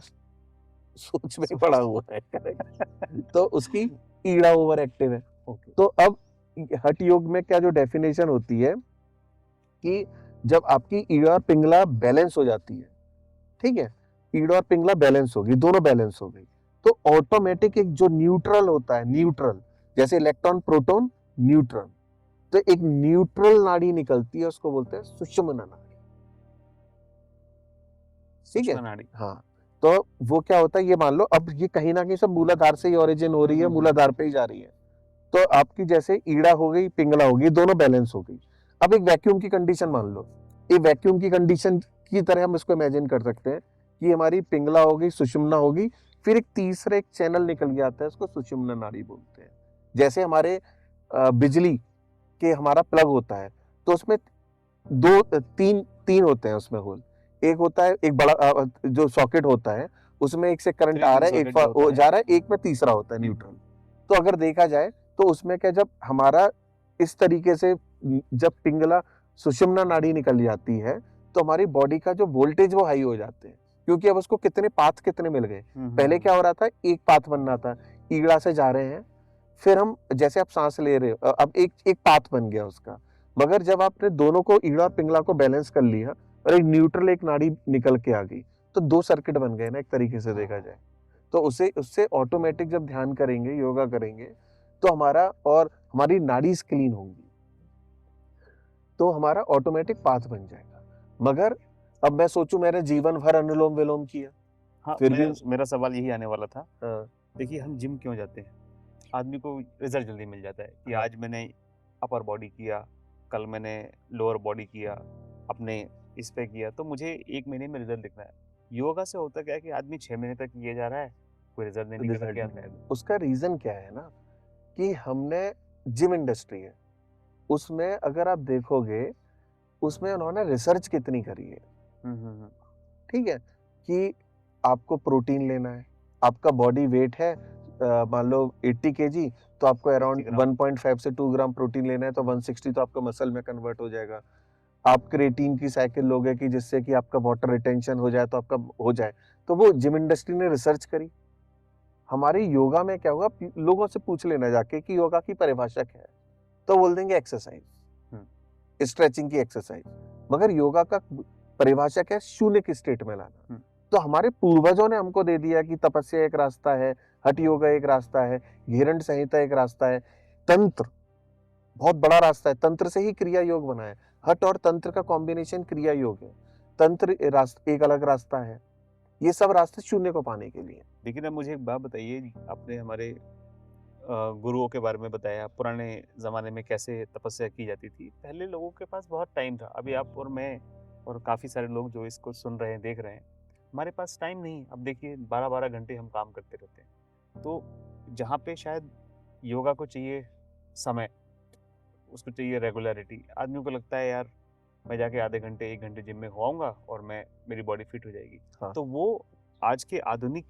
सोच में पड़ा हुआ है, तो उसकी ईड़ा ओवर एक्टिव है। तो अब हठ योग में क्या जो डेफिनेशन होती है कि जब आपकी ईड़ा और पिंगला बैलेंस हो जाती है, ठीक है, ईड़ा और पिंगला बैलेंस होगी, दोनों बैलेंस हो गई, तो ऑटोमेटिक एक जो न्यूट्रल होता है, न्यूट्रल जैसे इलेक्ट्रॉन प्रोटॉन न्यूट्रॉन, तो एक न्यूट्रल नाड़ी निकलती है, उसको बोलते हैं सुषुम्ना नाड़ी, ठीक है। नाड़ी। हाँ, तो वो क्या होता है, ये मान लो, अब ये कहीं ना कहीं सब मूलाधार से ही ओरिजिन हो रही है, मूलाधार पे ही जा रही है। तो आपकी जैसे ईड़ा हो गई, पिंगला हो गई, दोनों बैलेंस हो गई। अब एक वैक्यूम की कंडीशन मान लो, एक वैक्यूम की कंडीशन की तरह हम इसको इमेजिन कर सकते हैं कि हमारी पिंगला हो गई, सुषुम्ना होगी, फिर एक तीसरा एक चैनल निकल के आता है, उसको सुषुम्ना नाड़ी बोलते हैं। जैसे हमारे बिजली के हमारा प्लग होता है, तो उसमें दो तीन तीन होते हैं उसमें होल। एक होता है एक बड़ा जो सॉकेट होता है, उसमें एक से करंट आ रहा है, एक जा रहा है, एक में तीसरा होता है न्यूट्रल। तो अगर देखा जाए तो उसमें क्या, जब हमारा इस तरीके से जब पिंगला सुषुम्ना नाड़ी निकल जाती है, तो हमारी बॉडी का जो वोल्टेज वो हाई हो जाते हैं, क्योंकि अब उसको कितने पाथ कितने मिल गए। पहले क्या हो रहा था, एक पाथ बनना था, ईगड़ा से जा रहे हैं, फिर हम जैसे आप सांस ले रहे हो, अब एक एक पाथ बन गया उसका। मगर जब आपने दोनों को, ईड़ा और पिंगला को बैलेंस कर लिया और एक न्यूट्रल एक नाड़ी निकल के आ गई, तो दो सर्किट बन गए ना, एक तरीके से देखा जाए तो। उससे ऑटोमेटिक जब ध्यान करेंगे, योगा करेंगे, तो हमारा और हमारी नाड़ी क्लीन होंगी, तो हमारा ऑटोमेटिक पाथ बन जाएगा। मगर अब मैं सोचूं मैंने जीवन भर अनुलोम विलोम किया, हाँ, फिर भी मेरा सवाल यही आने वाला था। हाँ, देखिए, हम जिम क्यों जाते हैं? आदमी को रिजल्ट जल्दी मिल जाता है कि हाँ। आज मैंने अपर बॉडी किया, कल मैंने लोअर बॉडी किया, अपने इस पे किया, तो मुझे 1 महीने में रिजल्ट दिखना है। योगा से होता क्या है कि आदमी 6 महीने तक किए जा रहा है, कोई रिजल्ट नहीं निकल के आता है। उसका रीजन क्या है ना, कि हमने जिम इंडस्ट्री है, उसमें अगर आप देखोगे, उसमें उन्होंने रिसर्च कितनी करी है, ठीक है, कि आपको प्रोटीन लेना है, आपका बॉडी वेट है मान लो 80 केजी, तो आपको 80 अराउंड ग्राम 1.5 से 2 ग्राम प्रोटीन लेना है, तो 160 तो आपका मसल में कन्वर्ट हो जाएगा। आप क्रिएटिन की साइकिल लोगे कि जिससे कि आपका वाटर रिटेंशन हो जाए, तो आपका हो जाए। तो वो जिम इंडस्ट्री ने रिसर्च करी। हमारे योगा में क्या होगा, लोगों से पूछ लेना जाके कि योगा की परिभाषा क्या है, तो बोल देंगे एक्सरसाइज, स्ट्रेचिंग की एक्सरसाइज। मगर योगा का परिभाषा क्या है, शून्य की स्टेट में लाना। तो हमारे पूर्वजों ने हमको दे दिया कि तपस्या एक रास्ता है, हठ योगा एक रास्ता है, घेरंड संहिता एक रास्ता है, तंत्र बहुत बड़ा रास्ता है, तंत्र से ही क्रिया योग बना है। हठ और तंत्र का कॉम्बिनेशन क्रिया योग है। तंत्र एक अलग रास्ता है। ये सब रास्ते शून्य को पाने के लिए। लेकिन अब मुझे एक बात बताइए, आपने हमारे गुरुओं के बारे में बताया, पुराने ज़माने में कैसे तपस्या की जाती थी। पहले लोगों के पास बहुत टाइम था। अभी आप और मैं और काफ़ी सारे लोग जो इसको सुन रहे हैं, देख रहे हैं, हमारे पास टाइम नहीं। अब देखिए 12-12 घंटे हम काम करते रहते हैं। तो जहाँ पे शायद योगा को चाहिए समय, उसको चाहिए रेगुलरिटी, आदमी को लगता है यार मैं जाके आधे घंटे 1 घंटे जिम में हो आऊँगा और मेरी बॉडी फिट हो जाएगी। हाँ। तो वो आज के आधुनिक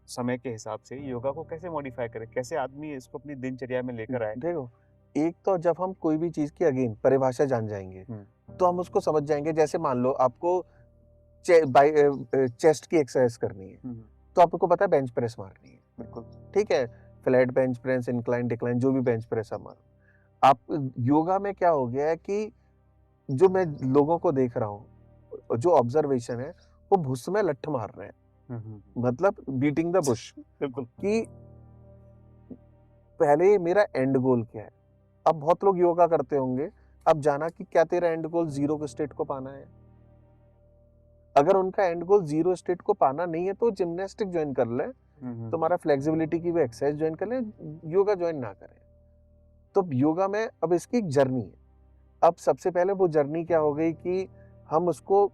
समय के हिसाब से योगा को कैसे मॉडिफाई करें? कैसे आदमी इसको अपनी दिनचर्या में लेकर आए? देखो, एक तो जब हम कोई भी चीज की अगेन परिभाषा जान जाएंगे, तो हम उसको समझ जाएंगे। जैसे मान लो आपको चेस्ट की एक्सरसाइज करनी है, तो आपको पता है बेंच प्रेस मारनी है, बिल्कुल। ठीक है, flat bench press, incline decline, जो भी बेंच प्रेस हमारा। आप योगा में क्या हो गया है कि जो मैं लोगों को देख रहा हूँ, जो ऑब्जर्वेशन है, वो भुस में लठ मार रहे हैं, मतलब बीटिंग द बुश, बिल्कुल। कि पहले मेरा एंड गोल क्या है। अब बहुत लोग योगा करते होंगे, अब जाना कि क्या तेरा एंड गोल जीरो के स्टेट को पाना है। अगर उनका एंड गोल जीरो स्टेट को पाना नहीं है, तो जिम्नास्टिक ज्वाइन कर ले, तुम्हारा फ्लेक्सिबिलिटी की भी एक्सरसाइज ज्वाइन कर ले, योगा ज्वाइन ना करें। तो योगा में अब इसकी एक जर्नी है। अब सबसे पहले वो जर्नी क्या हो गई कि हम उसको,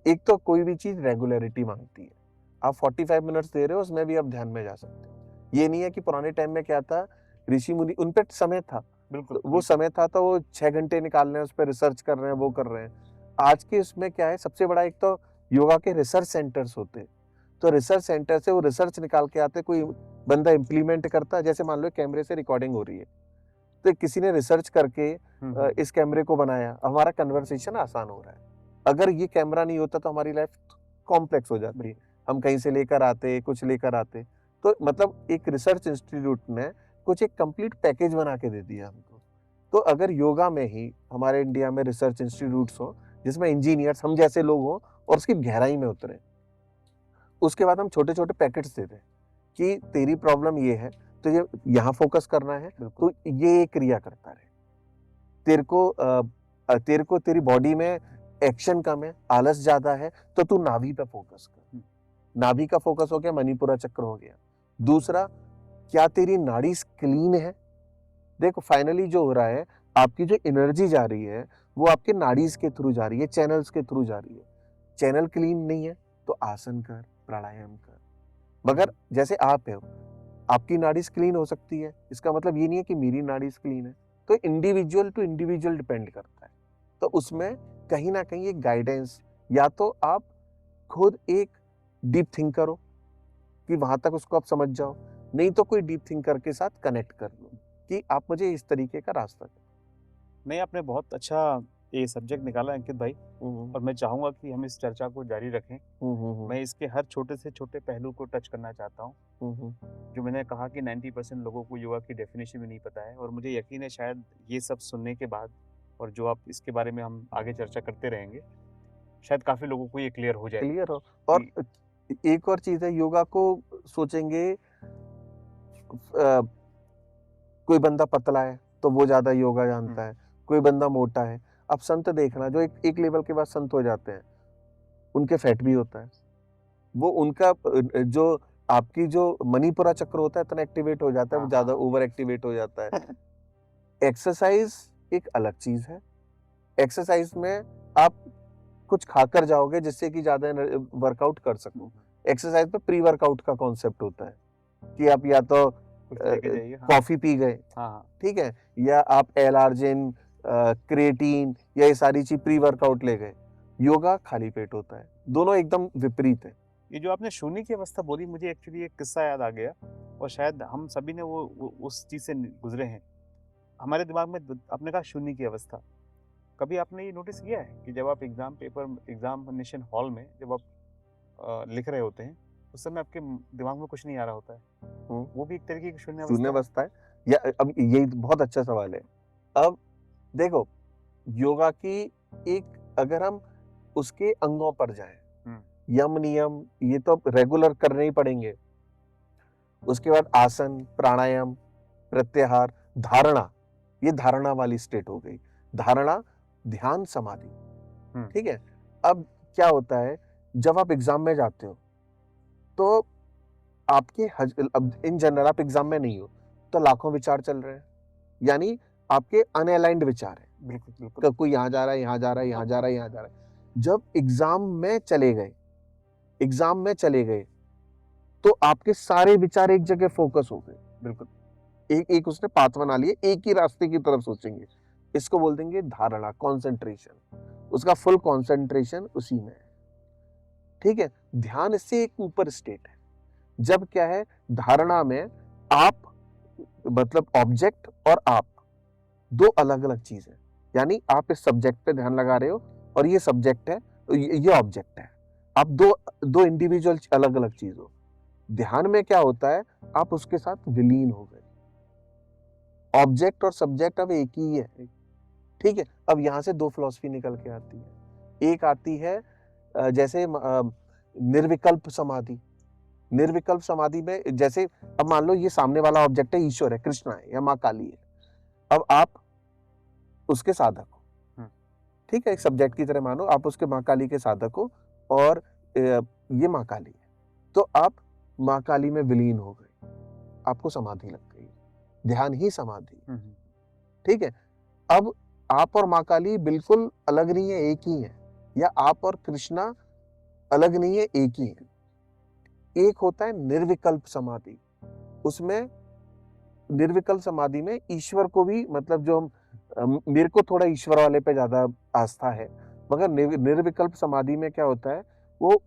एक तो कोई भी चीज रेगुलरिटी मांगती है। आप 45 मिनट्स दे रहे हो, उसमें भी आप ध्यान में जा सकते हो। ये नहीं है कि पुराने टाइम में क्या था, ऋषि मुनि, उन पे समय था, बिल्कुल, वो समय था, तो वो 6 घंटे निकाल रहे हैं, उस पर रिसर्च कर रहे हैं, वो कर रहे हैं। आज के इसमें क्या है, सबसे बड़ा एक तो योगा के रिसर्च सेंटर्स होते हैं। तो रिसर्च सेंटर से वो रिसर्च निकाल के आते, कोई बंदा इम्प्लीमेंट करता है। जैसे मान लो कैमरे से रिकॉर्डिंग हो रही है, तो किसी ने रिसर्च करके इस कैमरे को बनाया, हमारा कन्वर्सेशन आसान हो रहा है। अगर ये कैमरा नहीं होता तो हमारी लाइफ कॉम्प्लेक्स हो जाती। हम कहीं से लेकर आते, कुछ लेकर आते। तो मतलब एक रिसर्च इंस्टीट्यूट ने कुछ एक कंप्लीट पैकेज बना के दे दिया हमको। तो अगर योगा में ही हमारे इंडिया में रिसर्च इंस्टीट्यूट्स हो, जिसमें इंजीनियर्स हम जैसे लोग हों और उसकी गहराई में उतरे, उसके बाद हम छोटे छोटे पैकेट्स दे दें कि तेरी प्रॉब्लम ये है, तो ये यहाँ फोकस करना है, तो ये क्रिया करता रहे। तेरे को तेरी बॉडी में एक्शन कम है, आलस ज्यादा है, तो तू नाभि पे फोकस कर। नाभि का फोकस हो गया, मणिपुरा चक्र हो गया। दूसरा, क्या तेरी नाड़ी क्लीन है। देखो फाइनली जो हो रहा है, आपकी जो एनर्जी जा रही है, वो आपके नाड़ीज के थ्रू जा रही है, चैनल्स के थ्रू जा रही है। चैनल क्लीन नहीं है, तो आसन कर, प्राणायाम कर। मगर जैसे आप हो, आपकी नाड़ीज क्लीन हो सकती है, इसका मतलब ये नहीं है कि मेरी नाड़ीज क्लीन है। तो इंडिविजुअल टू इंडिविजुअल डिपेंड करता है। तो उसमें कहीं ना कहीं एक गाइडेंस, या तो आप खुद एक डीप थिंक करो कि वहां तक उसको आप समझ जाओ, नहीं तो कोई डीप थिंकर के साथ कनेक्ट कर लो कि आप मुझे इस तरीके का रास्ता दो। नहीं, आपने बहुत अच्छा ये सब्जेक्ट निकाला अंकित भाई, और मैं चाहूँगा कि हम इस चर्चा को जारी रखें। मैं इसके हर छोटे से छोटे पहलू को टच करना चाहता हूँ। जो मैंने कहा कि 90% लोगों को योगा की डेफिनेशन भी नहीं पता है, और मुझे यकीन है शायद ये सब सुनने के बाद, और जो आप इसके बारे में हम आगे चर्चा करते रहेंगे, शायद काफ़ी लोगों को ये क्लियर हो जाए क्लियर हो। और कि एक और चीज है, योगा को सोचेंगे कोई बंदा पतला है तो वो ज्यादा योगा जानता है, कोई बंदा मोटा है। अब संत देखना, जो एक लेवल के बाद संत हो जाते हैं, उनके फैट भी होता है। वो उनका जो आपकी जो मणिपुरा चक्र होता है, इतना एक्टिवेट हो जाता है, वो ज्यादा ओवर एक्टिवेट हो जाता है। एक्सरसाइज एक अलग चीज है। एक्सरसाइज में आप कुछ खाकर जाओगे जिससे कि ज्यादा वर्कआउट कर सको। एक्सरसाइज में प्री वर्कआउट का कॉन्सेप्ट होता है कि आप या तो कॉफी पी गए, ठीक है, या आप एल-आर्जिन, क्रिएटिन या ये सारी चीज प्री वर्कआउट ले गए। योगा खाली पेट होता है, दोनों एकदम विपरीत है। ये जो आपने शून्य की अवस्था बोली, मुझे एक्चुअली एक किस्सा याद आ गया और शायद हम सभी ने वो उस चीज़ से गुज़रे हैं। हमारे दिमाग में आपने कहा शून्य की अवस्था। कभी आपने ये नोटिस किया है कि जब आप एग्ज़ामिनेशन हॉल में जब आप लिख रहे होते हैं, उस समय आपके दिमाग में कुछ नहीं आ रहा होता है। हम्म, वो भी एक तरीके की शून्य शून्य अवस्था है। अवस्था है या अब यही बहुत अच्छा सवाल है। अब देखो, योगा की एक, अगर हम उसके अंगों पर जाएं, यम नियम ये तो रेगुलर करने ही पड़ेंगे। उसके बाद आसन, प्राणायाम, प्रत्याहार, धारणा, ये धारणा वाली स्टेट हो गई। धारणा, ध्यान, समाधि। ठीक है। अब क्या होता है, जब आप एग्जाम में जाते हो तो आपके अब इन जनरल आप एग्जाम में नहीं हो तो लाखों विचार चल रहे हैं, यानी आपके अनअलाइंड विचार है। बिल्कुल, बिल्कुल। कोई यहाँ जा रहा है, यहाँ जा रहा है, यहाँ जा रहा है, यहाँ जा रहा है। जब एग्जाम में चले गए तो आपके सारे विचार एक जगह फोकस हो गए। बिल्कुल। एक एक उसने पाथ बना लिए, एक ही रास्ते की तरफ सोचेंगे। इसको बोल देंगे धारणा, कंसंट्रेशन। उसका फुल कंसंट्रेशन उसी में है। ठीक है। ध्यान इससे एक ऊपर स्टेट है। जब क्या है, धारणा में आप मतलब ऑब्जेक्ट और आप दो अलग अलग चीज है। यानी आप इस सब्जेक्ट पे ध्यान लगा रहे हो और ये सब्जेक्ट है, ये ऑब्जेक्ट है। आप दो दो इंडिविजुअल अलग अलग चीज हो। ध्यान में क्या होता है, आप उसके साथ विलीन हो गए। ऑब्जेक्ट और सब्जेक्ट अब एक ही है। ठीक है। अब यहां से दो फिलॉसफी निकल के आती है। एक आती है जैसे निर्विकल्प समाधि। निर्विकल्प समाधि में जैसे, अब मान लो ये सामने वाला ऑब्जेक्ट है, ईश्वर है, कृष्णा है या माँ काली है। अब आप उसके साधक हो। ठीक है। एक सब्जेक्ट की तरह मानो आप उसके माँ काली के साधक हो और ये माँ काली है। तो आप माँ काली में विलीन हो गए, आपको समाधि लग गई। ध्यान ही समाधि। ठीक है। अब आप और माँ काली बिल्कुल अलग नहीं है, एक ही है। या आप और कृष्णा अलग नहीं है, एक ही है। एक होता है निर्विकल्प समाधि। उसमें निर्विकल्प समाधि में ईश्वर को भी, मतलब जो हम मेरे को थोड़ा ईश्वर वाले पे ज्यादा आस्था है, मगर निर्विकल्प समाधि में क्या होता है, वो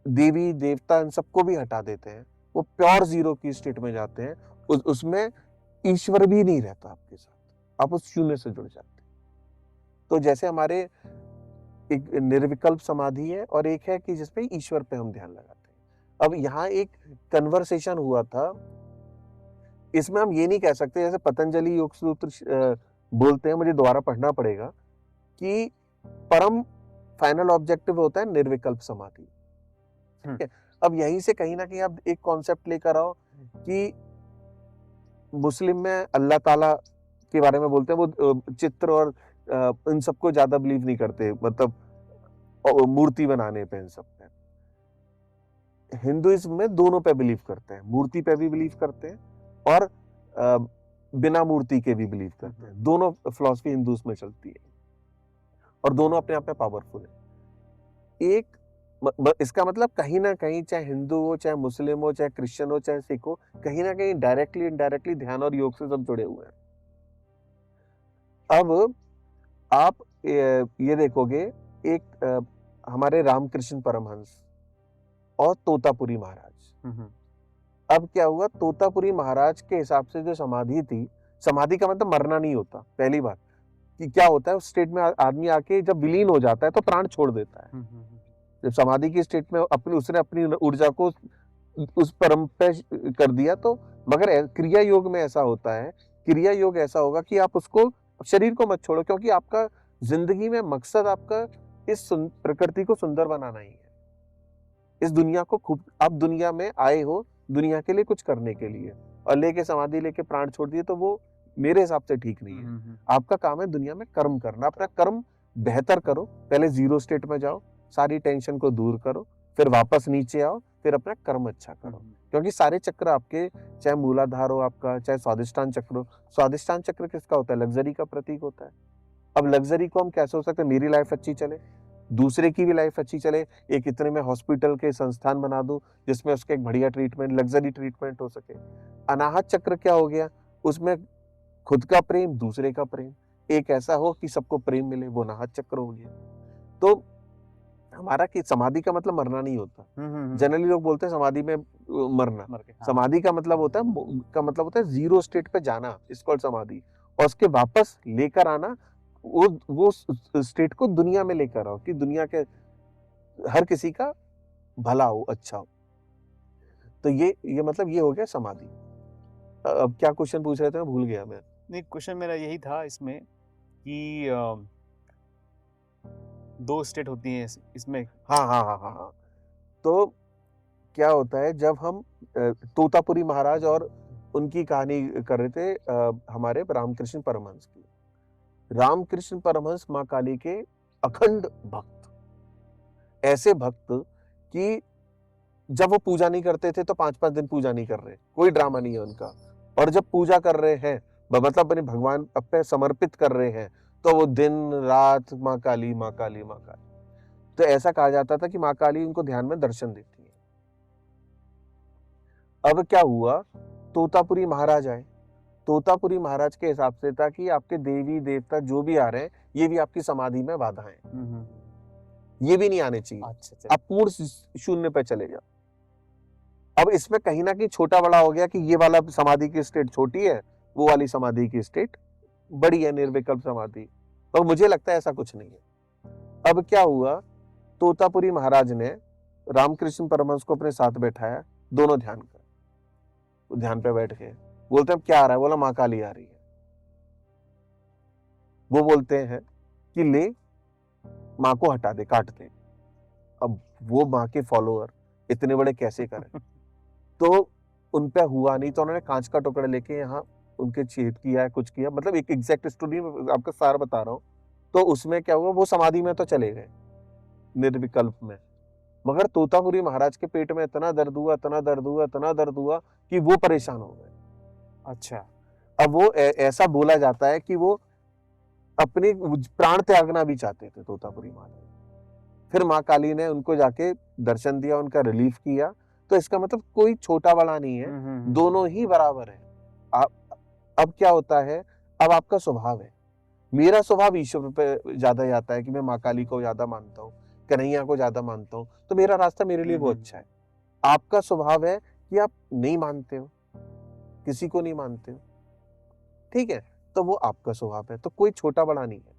देवी देवता इन सबको भी हटा देते हैं। वो प्योर जीरो की स्टेट में जाते हैं। उसमें ईश्वर भी नहीं रहता आपके साथ, आप उस शून्य से जुड़ जाते हैं। तो जैसे हमारे एक निर्विकल्प समाधि है और एक है कि जिसपे ईश्वर पे हम ध्यान लगाते हैं। अब यहाँ एक कन्वर्सेशन हुआ था, इसमें हम ये नहीं कह सकते, जैसे पतंजलि योग सूत्र बोलते हैं, मुझे दोबारा पढ़ना पड़ेगा, कि परम फाइनल ऑब्जेक्टिव होता है निर्विकल्प समाधि। ठीक है। अब यहीं से कहीं ना कहीं आप एक कॉन्सेप्ट लेकर आओ कि मुस्लिम में अल्लाह ताला के बारे में बोलते हैं, वो चित्र और इन सबको ज्यादा बिलीव नहीं करते, मतलब मूर्ति बनाने पे, इन सब पे। हिंदुइज्म में दोनों पे बिलीव करते हैं, मूर्ति पे भी बिलीव करते हैं और बिना मूर्ति के भी बिलीव करते हैं। दोनों फिलॉसफी हिंदूज में चलती है और दोनों अपने आप में पावरफुल है। एक इसका मतलब कहीं ना कहीं, चाहे हिंदू हो, चाहे मुस्लिम हो, चाहे क्रिश्चियन हो, चाहे सिख हो, कहीं ना कहीं डायरेक्टली इनडायरेक्टली ध्यान और योग से सब जुड़े हुए हैं। अब आप ये देखोगे, एक हमारे रामकृष्ण परमहंस और तोतापुरी महाराज। अब क्या हुआ, तोतापुरी महाराज के हिसाब से जो समाधि थी, समाधि का मतलब मरना नहीं होता, पहली बात। कि क्या होता है, उस स्टेट में आदमी आके जब विलीन हो जाता है तो प्राण छोड़ देता है। जब समाधि की स्टेट में उसने अपनी ऊर्जा को उस परम पे कर दिया, तो मगर क्रिया योग में ऐसा होता है, क्रिया योग ऐसा होगा कि आप उसको, शरीर को मत छोड़ो, क्योंकि आपका जिंदगी में मकसद आपका इस प्रकृति को सुंदर बनाना ही है। इस दुनिया को खूब, आप दुनिया में आए हो दुनिया के लिए कुछ करने के लिए, और लेके समाधि लेके प्राण छोड़ दिए, तो वो मेरे हिसाब से ठीक नहीं है। आपका काम है दुनिया में कर्म करना, अपना कर्म बेहतर करो। पहले जीरो स्टेट में जाओ, सारी टेंशन को दूर करो, फिर वापस नीचे आओ, फिर अपना कर्म अच्छा करो। क्योंकि सारे चक्र आपके, चाहे मूलाधार हो आपका, चाहे स्वादिष्टान चक्र हो। स्वादिष्टान चक्र किसका होता है, लग्जरी का प्रतीक होता है। अब लग्जरी को हम कैसे हो सकते हैं, मेरी लाइफ अच्छी चले, दूसरे की भी लाइफ अच्छी चले, एक इतने में हॉस्पिटल के संस्थान बना दूं जिसमें उसके एक बढ़िया ट्रीटमेंट, लग्जरी ट्रीटमेंट हो सके। अनाहत चक्र क्या हो गया, उसमें खुद का प्रेम, दूसरे का प्रेम, एक ऐसा हो कि सबको प्रेम मिले, वो अनाहत चक्र हो गया। तो हमारा कि समाधि का मतलब मरना नहीं होता। हम्म। जनरली लोग बोलते हैं समाधि में मरना। मर के हाँ समाधि का मतलब होता है का मतलब होता है जीरो स्टेट पे जाना, इस कॉल्ड समाधि। और उसके वापस लेकर आना, वो स्टेट को दुनिया में लेकर आओ कि दुनिया के हर किसी का भला हो, अच्छा हो। तो ये मतलब ये हो गया समाधि। अब क्या क्वेश्चन पूछ रहे थे, मैं भूल गया मैं। नहीं, क्वेश्चन मेरा यही था इसमें कि दो स्टेट होती हैं इसमें। हाँ हाँ हाँ हाँ हाँ। तो क्या होता है जब हम तोतापुरी महाराज और उनकी कहानी कर रहे थे, हमारे रामकृष्ण परमहंस की। रामकृष्ण परमहंस माँ काली के अखंड भक्त, ऐसे भक्त कि जब वो पूजा नहीं करते थे तो 5-5 दिन पूजा नहीं कर रहे, कोई ड्रामा नहीं है उनका। और जब पूजा कर रहे हैं, मतलब अपने भगवान अपने समर्पित कर रहे हैं, तो वो दिन रात माँ काली माँ काली माँ काली। तो ऐसा कहा जाता था कि माँ काली उनको ध्यान में दर्शन देती है। अब क्या हुआ, तोतापुरी महाराज आए। तोतापुरी महाराज के हिसाब से था कि आपके देवी देवता जो भी आ रहे हैं, ये भी आपकी समाधि में बाधा है, ये भी नहीं आने चाहिए। अच्छा आप पूर्ण शून्य पे चले जाओ। अब इसमें कहीं ना कहीं छोटा बड़ा हो गया कि ये वाला समाधि की स्टेट छोटी है, वो वाली समाधि की स्टेट बड़ी है, निर्विकल्प समाधि। और मुझे लगता है ऐसा कुछ नहीं है। अब क्या हुआ, तोतापुरी महाराज ने रामकृष्ण परमहंस को अपने साथ बैठाया, दोनों ध्यान कर, वो ध्यान पे बैठ गए। बोलते हैं क्या आ रहा है, बोला माँ काली आ रही है। वो बोलते हैं कि ले माँ को हटा दे, काट दे। अब वो माँ के फॉलोअर इतने बड़े कैसे करें, तो उन पे हुआ नहीं, तो उन्होंने कांच का टुकड़ा लेके यहाँ उनके छेद किया, कुछ किया, मतलब एक एग्जैक्ट स्टोरी आपका सार बता रहा हूँ। तो उसमें क्या हुआ, वो समाधि में तो चले गए निर्विकल्प में, मगर तोतापुरी महाराज के पेट में इतना दर्द हुआ, इतना दर्द हुआ, इतना दर्द हुआ कि वो परेशान हो गए। अच्छा। अब वो ऐसा बोला जाता है कि वो अपने प्राण त्यागना भी चाहते थे तोतापुरी महाराज। फिर माँ काली ने उनको जाके दर्शन दिया, उनका रिलीफ किया। तो इसका मतलब कोई छोटा बड़ा नहीं है, दोनों ही बराबर है। आप अब क्या होता है, अब आपका स्वभाव है। मेरा स्वभाव ईश्वर पे ज्यादा जाता है कि मैं माँ काली को ज्यादा मानता हूँ, कन्हैया को ज्यादा मानता हूँ, तो मेरा रास्ता मेरे लिए वो अच्छा है। आपका स्वभाव है कि आप नहीं मानते हो, किसी को नहीं मानते हो, ठीक है, तो वो आपका स्वभाव है, तो कोई छोटा बड़ा नहीं है।